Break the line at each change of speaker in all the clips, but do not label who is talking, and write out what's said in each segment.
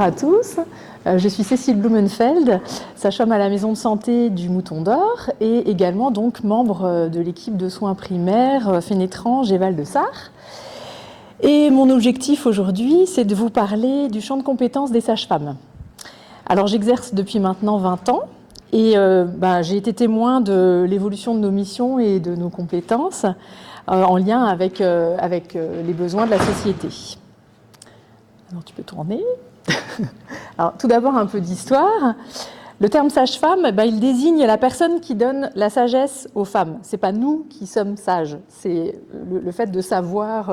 Bonsoir à tous, je suis Cécile Blumenfeld, sage-femme à la maison de santé du Mouton d'Or et également donc membre de l'équipe de soins primaires Fénétrange et Val-de-Sarre. Et mon objectif aujourd'hui, c'est de vous parler du champ de compétences des sages-femmes. Alors j'exerce depuis maintenant 20 ans et j'ai été témoin de l'évolution de nos missions et de nos compétences en lien avec les besoins de la société. Alors tu peux tourner. Alors tout d'abord un peu d'histoire. Le terme sage-femme, il désigne la personne qui donne la sagesse aux femmes. C'est pas nous qui sommes sages, c'est le fait de savoir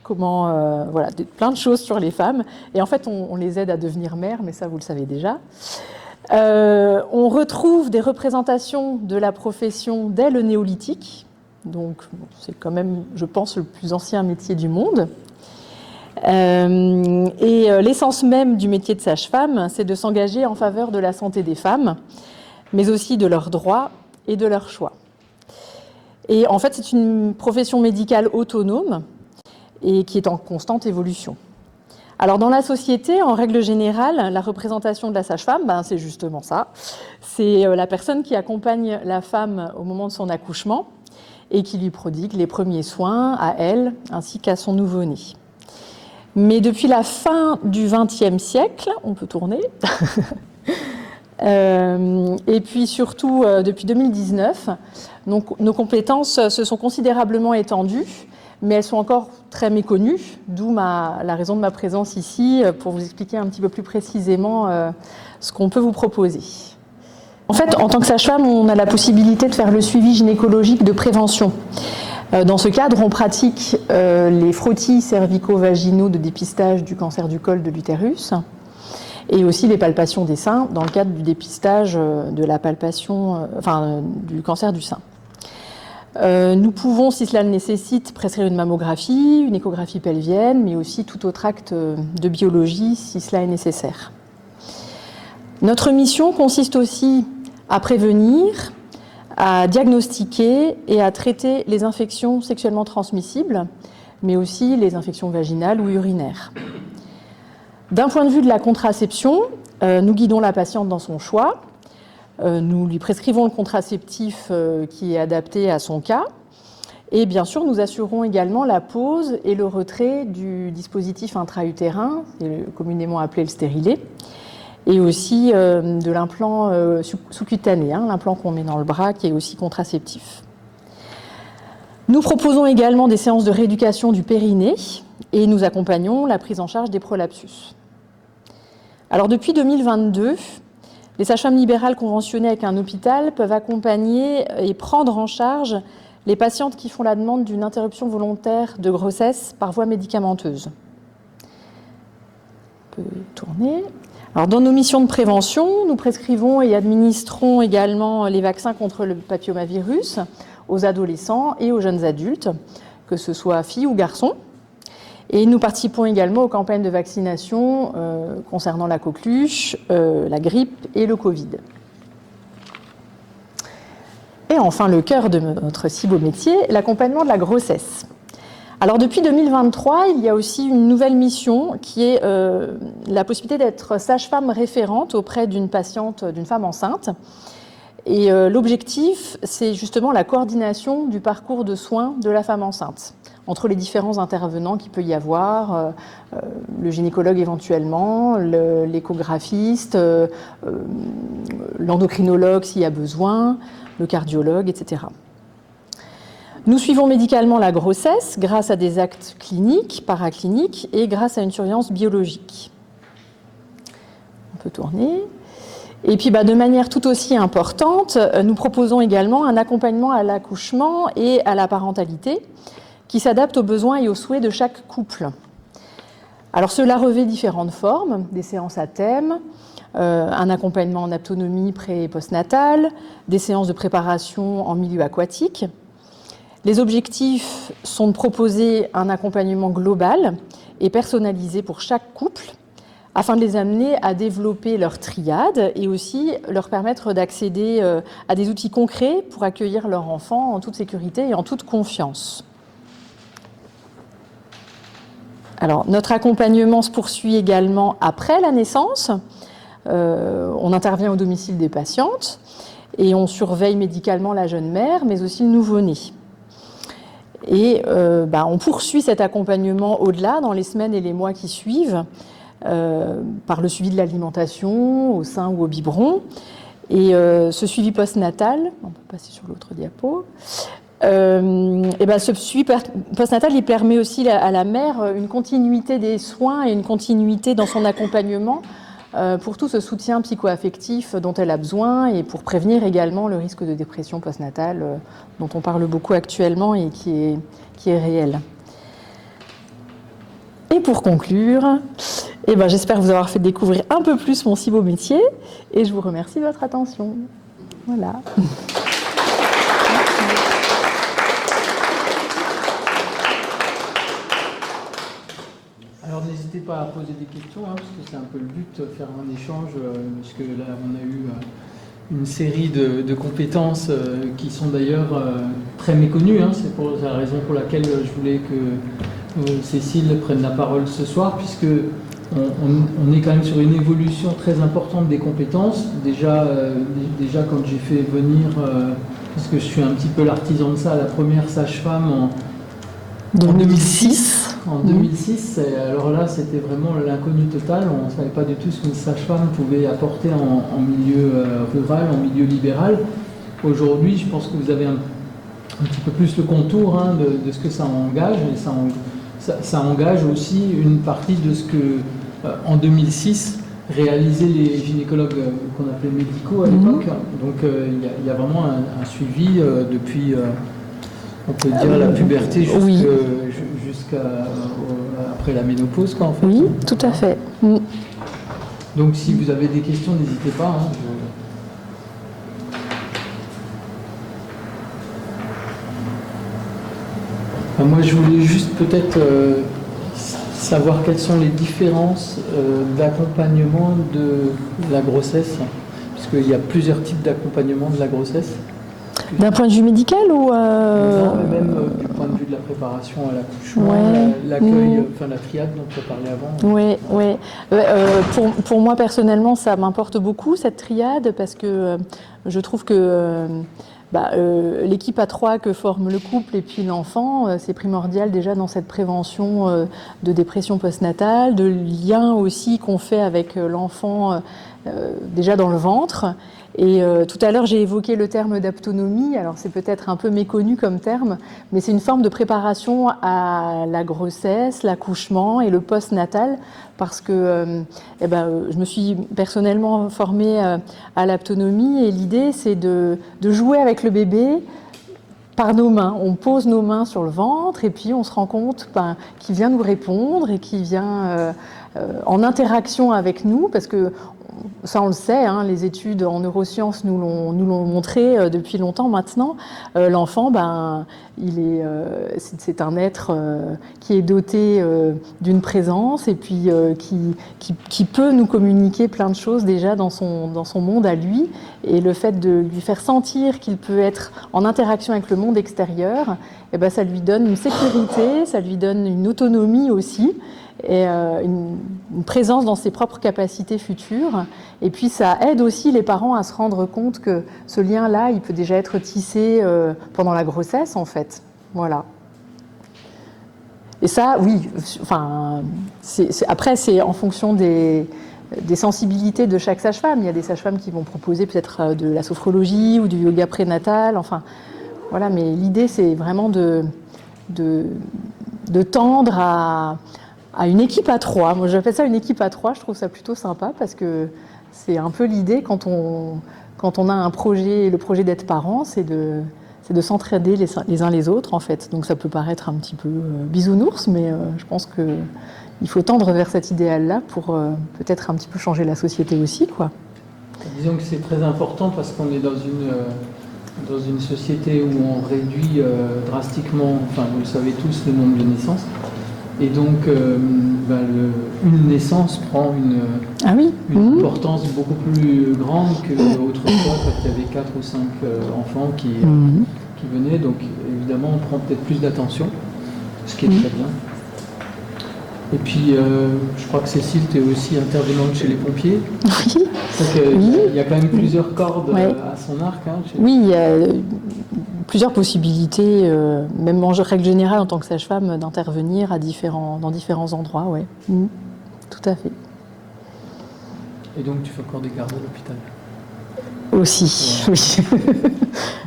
plein de choses sur les femmes. Et en fait, on les aide à devenir mères, mais ça vous le savez déjà. On retrouve des représentations de la profession dès le néolithique. Donc c'est quand même, je pense, le plus ancien métier du monde. Et l'essence même du métier de sage-femme, c'est de s'engager en faveur de la santé des femmes, mais aussi de leurs droits et de leurs choix. Et en fait, c'est une profession médicale autonome et qui est en constante évolution. Alors dans la société, en règle générale, la représentation de la sage-femme, c'est justement ça. C'est la personne qui accompagne la femme au moment de son accouchement et qui lui prodigue les premiers soins à elle ainsi qu'à son nouveau-né. Mais depuis la fin du XXe siècle, on peut tourner, et puis surtout depuis 2019, donc, nos compétences se sont considérablement étendues, mais elles sont encore très méconnues, d'où la raison de ma présence ici, pour vous expliquer un petit peu plus précisément ce qu'on peut vous proposer. En fait, en tant que sage-femme, on a la possibilité de faire le suivi gynécologique de prévention. Dans ce cadre, on pratique les frottis cervico-vaginaux de dépistage du cancer du col de l'utérus et aussi les palpations des seins dans le cadre du dépistage de la palpation, du cancer du sein. Nous pouvons, si cela le nécessite, prescrire une mammographie, une échographie pelvienne, mais aussi tout autre acte de biologie si cela est nécessaire. Notre mission consiste aussi à prévenir, à diagnostiquer et à traiter les infections sexuellement transmissibles, mais aussi les infections vaginales ou urinaires. D'un point de vue de la contraception, nous guidons la patiente dans son choix. Nous lui prescrivons le contraceptif qui est adapté à son cas. Et bien sûr, nous assurons également la pose et le retrait du dispositif intra-utérin, communément appelé le stérilet, et aussi de l'implant sous-cutané, l'implant qu'on met dans le bras qui est aussi contraceptif. Nous proposons également des séances de rééducation du périnée et nous accompagnons la prise en charge des prolapsus. Alors depuis 2022, les sages-femmes libérales conventionnées avec un hôpital peuvent accompagner et prendre en charge les patientes qui font la demande d'une interruption volontaire de grossesse par voie médicamenteuse. On peut tourner. Alors, dans nos missions de prévention, nous prescrivons et administrons également les vaccins contre le papillomavirus aux adolescents et aux jeunes adultes, que ce soit filles ou garçons. Et nous participons également aux campagnes de vaccination concernant la coqueluche, la grippe et le Covid. Et enfin, le cœur de notre si beau métier, l'accompagnement de la grossesse. Alors depuis 2023, il y a aussi une nouvelle mission qui est la possibilité d'être sage-femme référente auprès d'une patiente, d'une femme enceinte. Et l'objectif, c'est justement la coordination du parcours de soins de la femme enceinte entre les différents intervenants qu'il peut y avoir, le gynécologue éventuellement, l'échographiste, l'endocrinologue s'il y a besoin, le cardiologue, etc. Nous suivons médicalement la grossesse grâce à des actes cliniques, paracliniques et grâce à une surveillance biologique. On peut tourner. Et puis de manière tout aussi importante, nous proposons également un accompagnement à l'accouchement et à la parentalité qui s'adapte aux besoins et aux souhaits de chaque couple. Alors cela revêt différentes formes, des séances à thème, un accompagnement en autonomie pré- et postnatale, des séances de préparation en milieu aquatique. Les objectifs sont de proposer un accompagnement global et personnalisé pour chaque couple afin de les amener à développer leur triade et aussi leur permettre d'accéder à des outils concrets pour accueillir leur enfant en toute sécurité et en toute confiance. Alors, notre accompagnement se poursuit également après la naissance. On intervient au domicile des patientes et on surveille médicalement la jeune mère, mais aussi le nouveau-né. Et on poursuit cet accompagnement au-delà, dans les semaines et les mois qui suivent, par le suivi de l'alimentation, au sein ou au biberon. Et ce suivi postnatal, on peut passer sur l'autre diapo, ce suivi postnatal, il permet aussi à la mère une continuité des soins et une continuité dans son accompagnement pour tout ce soutien psycho-affectif dont elle a besoin et pour prévenir également le risque de dépression postnatale dont on parle beaucoup actuellement et qui est réel. Et pour conclure, j'espère vous avoir fait découvrir un peu plus mon si beau métier et je vous remercie de votre attention. Voilà.
Alors n'hésitez pas à poser des questions, parce que c'est un peu le but, de faire un échange, puisque là on a eu une série de compétences qui sont d'ailleurs très méconnues. C'est la raison pour laquelle je voulais que Cécile prenne la parole ce soir, puisque on est quand même sur une évolution très importante des compétences. Déjà quand j'ai fait venir, parce que je suis un petit peu l'artisan de ça, la première sage-femme en 2006. En 2006, alors là, c'était vraiment l'inconnu total. On ne savait pas du tout ce qu'une sage-femme pouvait apporter en milieu rural, en milieu libéral. Aujourd'hui, je pense que vous avez un petit peu plus le contour de ce que ça engage. Et ça engage aussi une partie de ce que, en 2006, réalisaient les gynécologues qu'on appelait médicaux à l'époque. Donc, il y a vraiment un suivi depuis... on peut dire la puberté jusqu'à après la ménopause, quoi, en fait.
Oui, tout à fait.
Donc, si vous avez des questions, n'hésitez pas. Moi, je voulais juste peut-être savoir quelles sont les différences d'accompagnement de la grossesse, puisqu'il y a plusieurs types d'accompagnement de la grossesse.
D'un point de vue médical ou
Non, mais même du point de vue de la préparation à l'accouchement, l'accueil, la triade dont tu as parlé avant.
Oui. Pour moi personnellement, ça m'importe beaucoup cette triade parce que je trouve que l'équipe à trois que forme le couple et puis l'enfant, c'est primordial déjà dans cette prévention de dépression postnatale, de lien aussi qu'on fait avec l'enfant déjà dans le ventre. Et tout à l'heure, j'ai évoqué le terme d'aptonomie. Alors, c'est peut-être un peu méconnu comme terme, mais c'est une forme de préparation à la grossesse, l'accouchement et le postnatal, parce que je me suis personnellement formée à l'aptonomie et l'idée, c'est de jouer avec le bébé par nos mains. On pose nos mains sur le ventre et puis on se rend compte qu'il vient nous répondre et qu'il vient en interaction avec nous, parce que ça on le sait, les études en neurosciences nous l'ont montré depuis longtemps maintenant. L'enfant, c'est un être qui est doté d'une présence et puis qui peut nous communiquer plein de choses déjà dans son monde à lui. Et le fait de lui faire sentir qu'il peut être en interaction avec le monde extérieur, ça lui donne une sécurité, ça lui donne une autonomie aussi, et une présence dans ses propres capacités futures. Et puis ça aide aussi les parents à se rendre compte que ce lien-là, il peut déjà être tissé pendant la grossesse, en fait. Voilà. Et ça, oui, après, c'est en fonction des sensibilités de chaque sage-femme. Il y a des sages-femmes qui vont proposer peut-être de la sophrologie ou du yoga prénatal, voilà, mais l'idée, c'est vraiment de tendre à une équipe à trois. Moi, j'appelle ça une équipe à trois. Je trouve ça plutôt sympa parce que c'est un peu l'idée quand on a un projet, le projet d'être parent, c'est de s'entraider les uns les autres, en fait. Donc ça peut paraître un petit peu bisounours, mais je pense qu'il faut tendre vers cet idéal-là pour peut-être un petit peu changer la société aussi, quoi.
Disons que c'est très important parce qu'on est dans une société où on réduit drastiquement, vous le savez tous, le nombre de naissances. Et donc, une naissance prend une importance beaucoup plus grande qu'autrefois, quand il y avait 4 ou 5 enfants qui venaient. Donc, évidemment, on prend peut-être plus d'attention, ce qui est très bien. Et puis, je crois que Cécile, tu es aussi intervenante chez les pompiers.
Oui.
Il y a quand même plusieurs cordes à son arc. Hein,
Oui, il y a plusieurs possibilités, même en règle générale en tant que sage-femme, d'intervenir dans différents endroits. Ouais. Tout à fait.
Et donc, tu fais encore des gardes à l'hôpital?
Aussi, oui.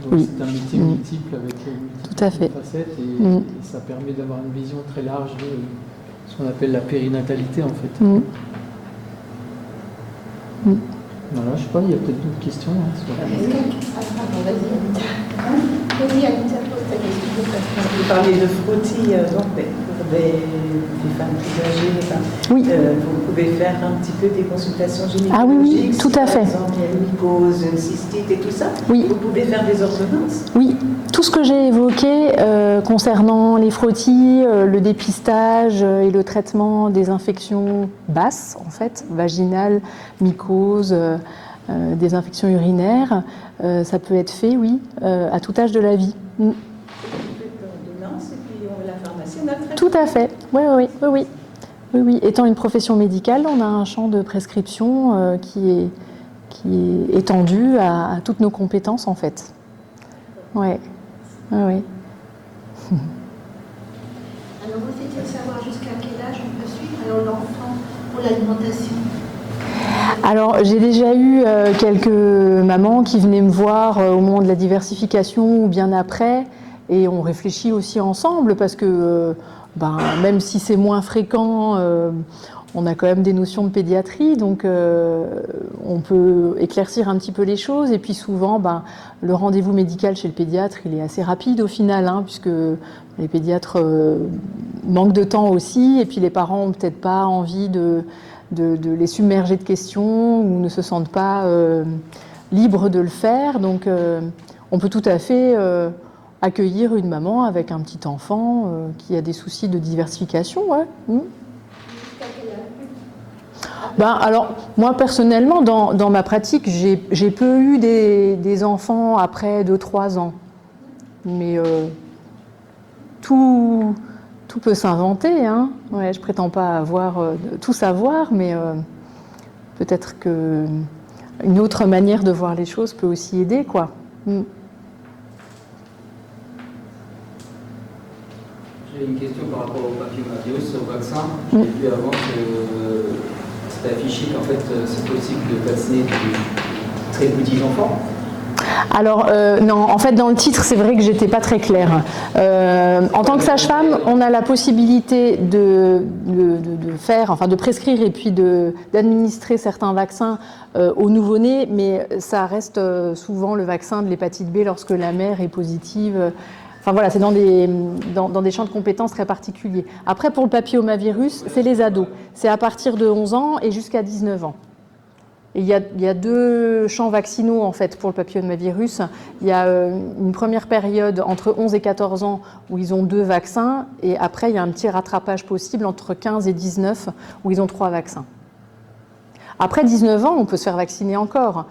Donc, oui. C'est un métier multiple avec
tout à fait.
Facettes et ça permet d'avoir une vision très large de ce qu'on appelle la périnatalité en fait. Voilà, je sais pas, il y a peut-être d'autres questions.
Vas-y, Anita, pose ta question. Vous parlez de frottis, donc pour des femmes plus âgées.
Oui.
Vous pouvez faire un petit peu des consultations gynécologiques.
Ah oui, tout à fait.
Par exemple, il y a une mycose, une cystite et tout ça.
Oui.
Vous pouvez faire des ordonnances.
Oui, tout ce que j'ai évoqué concernant les frottis, le dépistage et le traitement des infections basses, en fait, vaginales, mycoses, des infections urinaires, ça peut être fait, oui, à tout âge de la vie.
Vous faites l'ordonnance et puis on va à la pharmacie, on a le traitement.
Tout à fait, oui. Étant une profession médicale, on a un champ de prescription qui est étendu à toutes nos compétences, en fait. Oui.
Alors, vous souhaitez savoir jusqu'à quel âge on peut suivre alors l'enfant pour l'alimentation?
Alors, j'ai déjà eu quelques mamans qui venaient me voir au moment de la diversification ou bien après, et on réfléchit aussi ensemble parce que même si c'est moins fréquent, on a quand même des notions de pédiatrie, donc on peut éclaircir un petit peu les choses. Et puis souvent, le rendez-vous médical chez le pédiatre, il est assez rapide au final, puisque les pédiatres manquent de temps aussi, et puis les parents n'ont peut-être pas envie de les submerger de questions ou ne se sentent pas libres de le faire. Donc on peut tout à fait accueillir une maman avec un petit enfant qui a des soucis de diversification. Ouais. Alors, moi personnellement, dans ma pratique, j'ai peu eu des enfants après 2-3 ans. Mais tout peut s'inventer. Ouais, je prétends pas tout savoir, mais peut-être qu'une autre manière de voir les choses peut aussi aider, quoi.
J'ai une question par rapport au papillomavirus, au vaccin. J'ai vu avant que c'était affiché qu'en fait c'est possible de vacciner des très petits enfants.
Alors non, en fait dans le titre c'est vrai que j'étais pas très claire. En tant que sage-femme, on a la possibilité de prescrire et puis d'administrer certains vaccins aux nouveau-nés, mais ça reste souvent le vaccin de l'hépatite B lorsque la mère est positive. Enfin voilà, c'est dans des champs de compétences très particuliers. Après, pour le papillomavirus, c'est les ados. C'est à partir de 11 ans et jusqu'à 19 ans. Et il y a 2 champs vaccinaux en fait pour le papillomavirus. Il y a une première période entre 11 et 14 ans où ils ont 2 vaccins, et après il y a un petit rattrapage possible entre 15 et 19 où ils ont 3 vaccins. Après 19 ans, on peut se faire vacciner encore.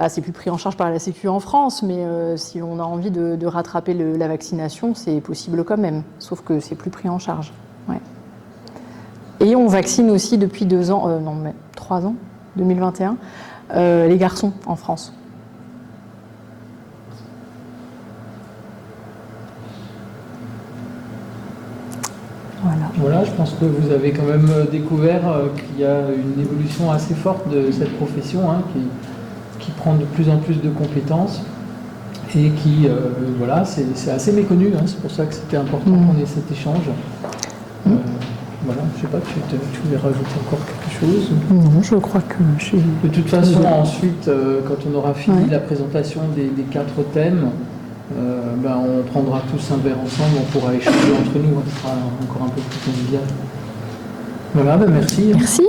C'est plus pris en charge par la Sécu en France, mais si on a envie de rattraper la vaccination, c'est possible quand même, sauf que c'est plus pris en charge. Ouais. Et on vaccine aussi depuis 3 ans, 2021, les garçons en France.
Voilà, je pense que vous avez quand même découvert qu'il y a une évolution assez forte de cette profession, qui prend de plus en plus de compétences et qui, c'est assez méconnu, c'est pour ça que c'était important qu'on ait cet échange. Voilà, je sais pas, tu voulais rajouter encore quelque chose?
Non, je crois que je suis...
De toute façon, ensuite, quand on aura fini la présentation des 4 thèmes, on prendra tous un verre ensemble, on pourra échanger entre nous, ce sera encore un peu plus convivial. Voilà, merci.
Merci.